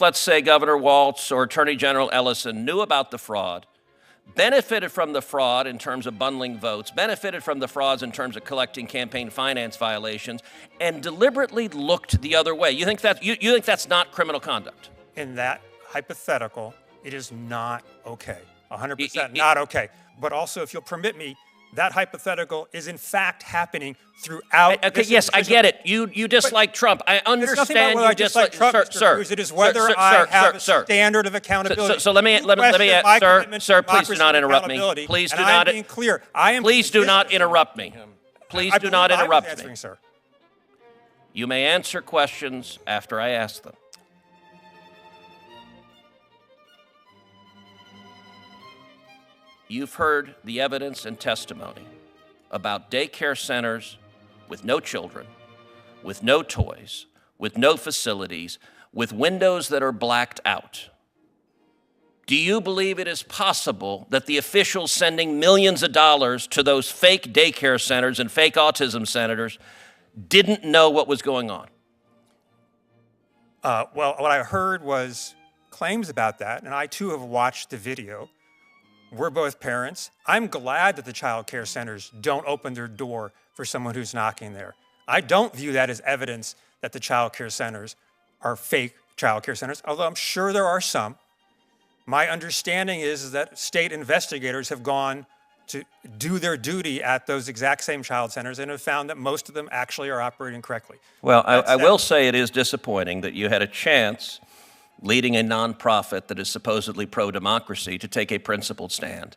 let's say Governor Walz or Attorney General Ellison knew about the fraud, benefited from the fraud in terms of bundling votes, benefited from the frauds in terms of collecting campaign finance violations, and deliberately looked the other way. You think that's not criminal conduct? In that hypothetical, it is not okay. 100% not okay. But also, if you'll permit me, that hypothetical is in fact happening throughout. Okay, yes, I get it. You dislike Trump. I understand you dislike Trump, sir. It is whether I have a standard of accountability. So let me, sir, please do not interrupt me. Please do not. Being clear. Please do not interrupt me. Please do not interrupt me. Sir. You may answer questions after I ask them. You've heard the evidence and testimony about daycare centers with no children, with no toys, with no facilities, with windows that are blacked out. Do you believe it is possible that the officials sending millions of dollars to those fake daycare centers and fake autism centers didn't know what was going on? Well, what I heard was claims about that, and I too have watched the video. We're both parents. I'm glad that the child care centers don't open their door for someone who's knocking there. I don't view that as evidence that the child care centers are fake child care centers, although I'm sure there are some. My understanding is that state investigators have gone to do their duty at those exact same child centers and have found that most of them actually are operating correctly. Well, I will say it is disappointing that you had a chance leading a nonprofit that is supposedly pro-democracy to take a principled stand.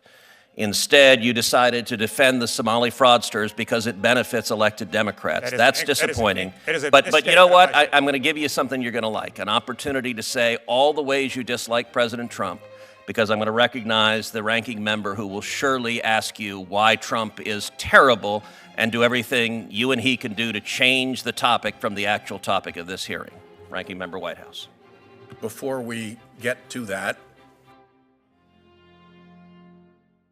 Instead, you decided to defend the Somali fraudsters because it benefits elected Democrats. That's disappointing. But you know what? I'm going to give you something you're going to like, an opportunity to say all the ways you dislike President Trump, because I'm going to recognize the ranking member who will surely ask you why Trump is terrible and do everything you and he can do to change the topic from the actual topic of this hearing. Ranking member Whitehouse. Before we get to that,